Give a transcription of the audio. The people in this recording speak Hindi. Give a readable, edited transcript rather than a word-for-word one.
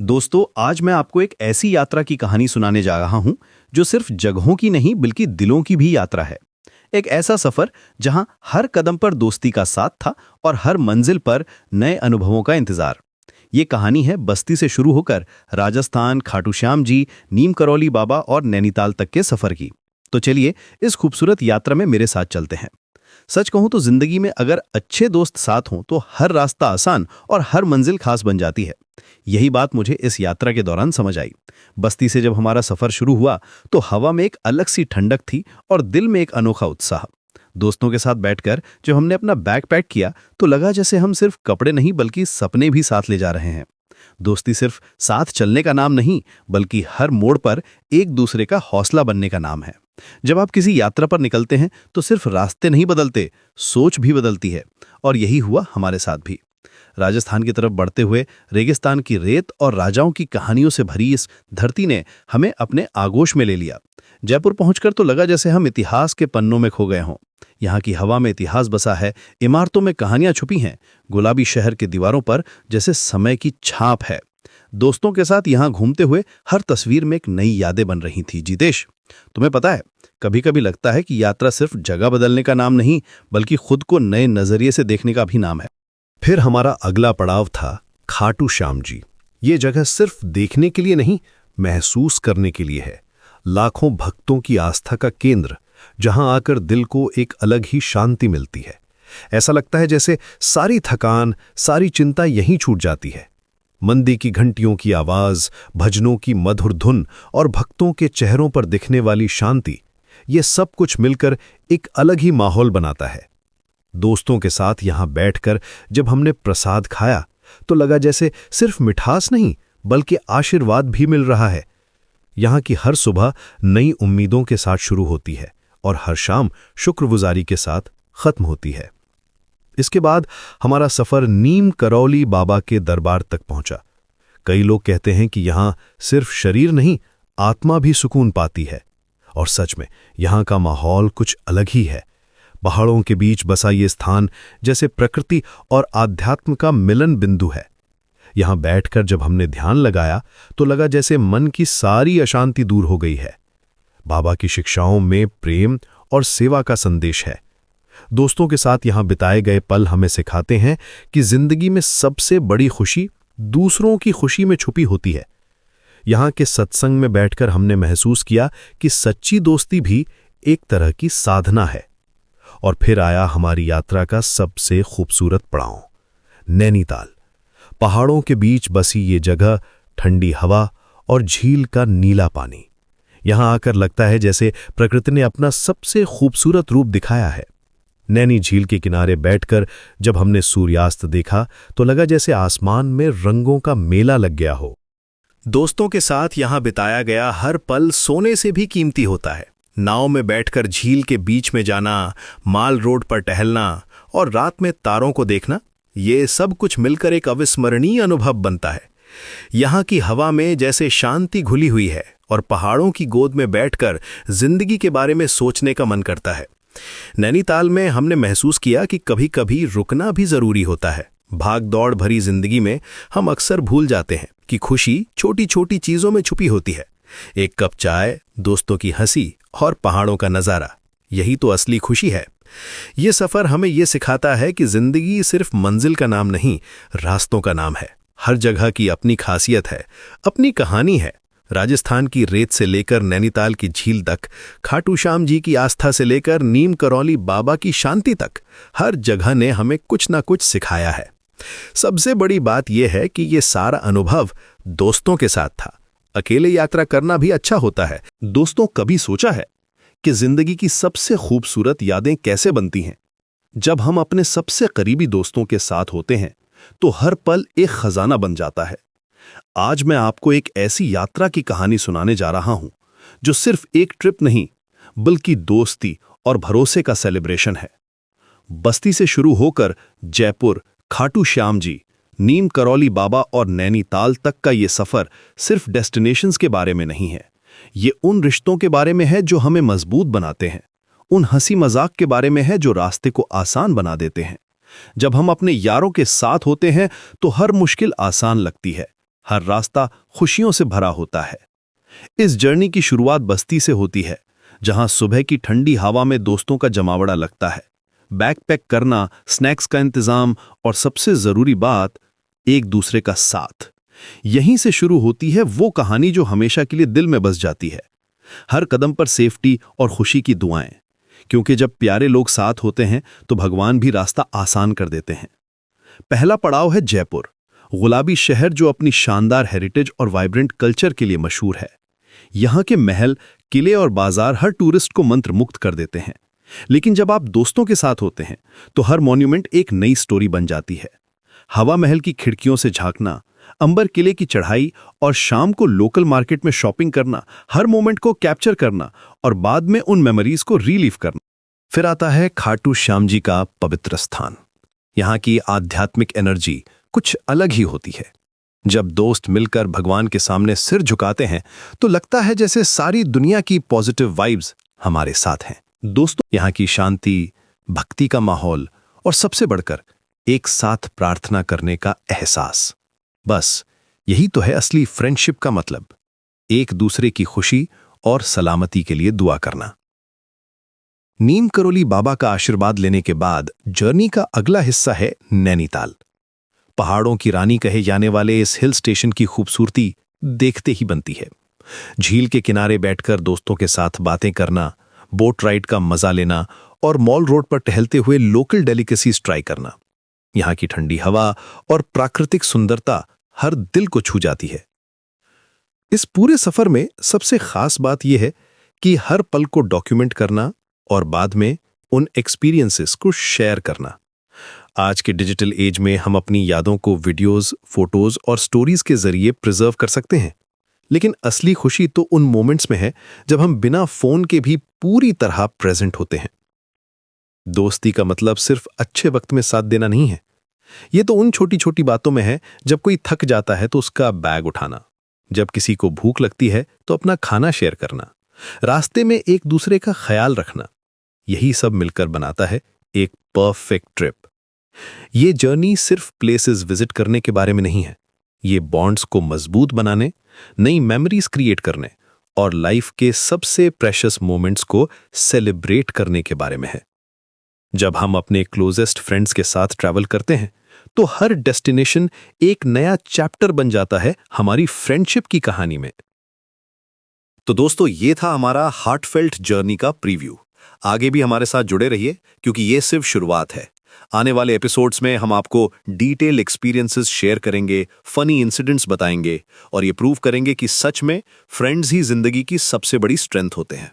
दोस्तों, आज मैं आपको एक ऐसी यात्रा की कहानी सुनाने जा रहा हूं जो सिर्फ जगहों की नहीं बल्कि दिलों की भी यात्रा है। एक ऐसा सफर जहां हर कदम पर दोस्ती का साथ था और हर मंजिल पर नए अनुभवों का इंतजार। ये कहानी है बस्ती से शुरू होकर राजस्थान, खाटू श्याम जी, नीम करौली बाबा और नैनीताल तक के सफर की। तो चलिए इस खूबसूरत यात्रा में मेरे साथ चलते हैं। सच कहूं तो जिंदगी में अगर अच्छे दोस्त साथ हों तो हर रास्ता आसान और हर मंजिल खास बन जाती है। यही बात मुझे इस यात्रा के दौरान समझ आई। बस्ती से जब हमारा सफर शुरू हुआ तो हवा में एक अलग सी ठंडक थी और दिल में एक अनोखा उत्साह। दोस्तों के साथ बैठकर जब हमने अपना बैग पैक किया तो लगा जैसे हम सिर्फ कपड़े नहीं बल्कि सपने भी साथ ले जा रहे हैं। दोस्ती सिर्फ साथ चलने का नाम नहीं बल्कि हर मोड़ पर एक दूसरे का हौसला बनने का नाम है। जब आप किसी यात्रा पर निकलते हैं तो सिर्फ रास्ते नहीं बदलते, सोच भी बदलती है। और यही हुआ हमारे साथ भी। राजस्थान की तरफ बढ़ते हुए रेगिस्तान की रेत और राजाओं की कहानियों से भरी इस धरती ने हमें अपने आगोश में ले लिया। जयपुर पहुंचकर तो लगा जैसे हम इतिहास के पन्नों में खो गए हों। यहाँ की हवा में इतिहास बसा है, इमारतों में कहानियां छुपी हैं, गुलाबी शहर की दीवारों पर जैसे समय की छाप है। दोस्तों के साथ यहाँ घूमते हुए हर तस्वीर में एक नई यादें बन रही थी। जितेश, तुम्हें पता है, कभी कभी लगता है कि यात्रा सिर्फ जगह बदलने का नाम नहीं बल्कि खुद को नए नजरिए से देखने का भी नाम है। फिर हमारा अगला पड़ाव था खाटू श्याम जी। ये जगह सिर्फ देखने के लिए नहीं, महसूस करने के लिए है। लाखों भक्तों की आस्था का केंद्र, जहां आकर दिल को एक अलग ही शांति मिलती है। ऐसा लगता है जैसे सारी थकान, सारी चिंता यहीं छूट जाती है। मंदिर की घंटियों की आवाज, भजनों की मधुर धुन और भक्तों के चेहरों पर दिखने वाली शांति, ये सब कुछ मिलकर एक अलग ही माहौल बनाता है। दोस्तों के साथ यहां बैठकर जब हमने प्रसाद खाया तो लगा जैसे सिर्फ मिठास नहीं बल्कि आशीर्वाद भी मिल रहा है। यहां की हर सुबह नई उम्मीदों के साथ शुरू होती है और हर शाम शुक्रगुजारी के साथ खत्म होती है। इसके बाद हमारा सफर नीम करौली बाबा के दरबार तक पहुंचा। कई लोग कहते हैं कि यहां सिर्फ शरीर नहीं, आत्मा भी सुकून पाती है। और सच में यहां का माहौल कुछ अलग ही है। पहाड़ों के बीच बसा ये स्थान जैसे प्रकृति और आध्यात्म का मिलन बिंदु है। यहां बैठकर जब हमने ध्यान लगाया तो लगा जैसे मन की सारी अशांति दूर हो गई है। बाबा की शिक्षाओं में प्रेम और सेवा का संदेश है। दोस्तों के साथ यहां बिताए गए पल हमें सिखाते हैं कि जिंदगी में सबसे बड़ी खुशी दूसरों की खुशी में छुपी होती है। यहां के सत्संग में बैठकर हमने महसूस किया कि सच्ची दोस्ती भी एक तरह की साधना है। और फिर आया हमारी यात्रा का सबसे खूबसूरत पड़ाव, नैनीताल। पहाड़ों के बीच बसी ये जगह, ठंडी हवा और झील का नीला पानी। यहां आकर लगता है जैसे प्रकृति ने अपना सबसे खूबसूरत रूप दिखाया है। नैनी झील के किनारे बैठकर जब हमने सूर्यास्त देखा तो लगा जैसे आसमान में रंगों का मेला लग गया हो। दोस्तों के साथ यहां बिताया गया हर पल सोने से भी कीमती होता है। नाव में बैठकर झील के बीच में जाना, माल रोड पर टहलना और रात में तारों को देखना, ये सब कुछ मिलकर एक अविस्मरणीय अनुभव बनता है। यहाँ की हवा में जैसे शांति घुली हुई है और पहाड़ों की गोद में बैठकर जिंदगी के बारे में सोचने का मन करता है। नैनीताल में हमने महसूस किया कि कभी-कभी रुकना भी जरूरी होता है। भाग दौड़ भरी जिंदगी में हम अक्सर भूल जाते हैं कि खुशी छोटी छोटी चीजों में छुपी होती है। एक कप चाय, दोस्तों की हंसी और पहाड़ों का नजारा, यही तो असली खुशी है। ये सफर हमें ये सिखाता है कि जिंदगी सिर्फ मंजिल का नाम नहीं, रास्तों का नाम है। हर जगह की अपनी खासियत है, अपनी कहानी है। राजस्थान की रेत से लेकर नैनीताल की झील तक, खाटू श्याम जी की आस्था से लेकर नीम करौली बाबा की शांति तक, हर जगह ने हमें कुछ ना कुछ सिखाया है। सबसे बड़ी बात यह है कि ये सारा अनुभव दोस्तों के साथ था। अकेले यात्रा करना भी अच्छा होता है। दोस्तों, कभी सोचा है कि जिंदगी की सबसे खूबसूरत यादें कैसे बनती हैं? जब हम अपने सबसे करीबी दोस्तों के साथ होते हैं तो हर पल एक खजाना बन जाता है। आज मैं आपको एक ऐसी यात्रा की कहानी सुनाने जा रहा हूं जो सिर्फ एक ट्रिप नहीं बल्कि दोस्ती और भरोसे का सेलिब्रेशन है। बस्ती से शुरू होकर जयपुर, खाटू श्याम जी, नीम करौली बाबा और नैनीताल तक का ये सफर सिर्फ डेस्टिनेशंस के बारे में नहीं है। ये उन रिश्तों के बारे में है जो हमें मजबूत बनाते हैं, उन हंसी मजाक के बारे में है जो रास्ते को आसान बना देते हैं। जब हम अपने यारों के साथ होते हैं तो हर मुश्किल आसान लगती है, हर रास्ता खुशियों से भरा होता है। इस जर्नी की शुरुआत बस्ती से होती है, जहां सुबह की ठंडी हवा में दोस्तों का जमावड़ा लगता है। बैकपैक करना, स्नैक्स का इंतजाम और सबसे जरूरी बात, एक दूसरे का साथ। यहीं से शुरू होती है वो कहानी जो हमेशा के लिए दिल में बस जाती है। हर कदम पर सेफ्टी और खुशी की दुआएं, क्योंकि जब प्यारे लोग साथ होते हैं तो भगवान भी रास्ता आसान कर देते हैं। पहला पड़ाव है जयपुर, गुलाबी शहर जो अपनी शानदार हेरिटेज और वाइब्रेंट कल्चर के लिए मशहूर है। यहाँ के महल, किले और बाजार हर टूरिस्ट को मंत्रमुग्ध कर देते हैं। लेकिन जब आप दोस्तों के साथ होते हैं तो हर मॉन्यूमेंट एक नई स्टोरी बन जाती है। हवा महल की खिड़कियों से झांकना, अंबर किले की चढ़ाई और शाम को लोकल मार्केट में शॉपिंग करना, हर मोमेंट को कैप्चर करना और बाद में उन मेमोरीज को रीलीव करना। फिर आता है खाटू श्याम जी का पवित्र स्थान। यहाँ की आध्यात्मिक एनर्जी कुछ अलग ही होती है। जब दोस्त मिलकर भगवान के सामने सिर झुकाते हैं तो लगता है जैसे सारी दुनिया की पॉजिटिव वाइब्स हमारे साथ हैं। दोस्तों, यहाँ की शांति, भक्ति का माहौल और सबसे बढ़कर एक साथ प्रार्थना करने का एहसास, बस यही तो है असली फ्रेंडशिप का मतलब। एक दूसरे की खुशी और सलामती के लिए दुआ करना। नीम करोली बाबा का आशीर्वाद लेने के बाद जर्नी का अगला हिस्सा है नैनीताल। पहाड़ों की रानी कहे जाने वाले इस हिल स्टेशन की खूबसूरती देखते ही बनती है। झील के किनारे बैठकर दोस्तों के साथ बातें करना, बोट राइड का मजा लेना और मॉल रोड पर टहलते हुए लोकल डेलिकेसीज ट्राई करना। यहाँ की ठंडी हवा और प्राकृतिक सुंदरता हर दिल को छू जाती है। इस पूरे सफर में सबसे खास बात यह है कि हर पल को डॉक्यूमेंट करना और बाद में उन एक्सपीरियंसेस को शेयर करना। आज के डिजिटल एज में हम अपनी यादों को वीडियोस, फोटोज और स्टोरीज के जरिए प्रिजर्व कर सकते हैं, लेकिन असली खुशी तो उन मोमेंट्स में है जब हम बिना फोन के भी पूरी तरह प्रेजेंट होते हैं। दोस्ती का मतलब सिर्फ अच्छे वक्त में साथ देना नहीं है। ये तो उन छोटी छोटी बातों में है, जब कोई थक जाता है तो उसका बैग उठाना, जब किसी को भूख लगती है तो अपना खाना शेयर करना, रास्ते में एक दूसरे का ख्याल रखना। यही सब मिलकर बनाता है एक परफेक्ट ट्रिप। ये जर्नी सिर्फ प्लेसेस विजिट करने के बारे में नहीं है, ये बॉन्ड्स को मजबूत बनाने, नई मेमोरीज क्रिएट करने और लाइफ के सबसे प्रेशियस मोमेंट्स को सेलिब्रेट करने के बारे में है। जब हम अपने क्लोजेस्ट फ्रेंड्स के साथ ट्रैवल करते हैं तो हर डेस्टिनेशन एक नया चैप्टर बन जाता है हमारी फ्रेंडशिप की कहानी में। तो दोस्तों, ये था हमारा हार्टफेल्ट जर्नी का प्रीव्यू। आगे भी हमारे साथ जुड़े रहिए, क्योंकि ये सिर्फ शुरुआत है। आने वाले एपिसोड्स में हम आपको डिटेल एक्सपीरियंसेस शेयर करेंगे, फनी इंसिडेंट्स बताएंगे और ये प्रूव करेंगे कि सच में फ्रेंड्स ही जिंदगी की सबसे बड़ी स्ट्रेंथ होते हैं।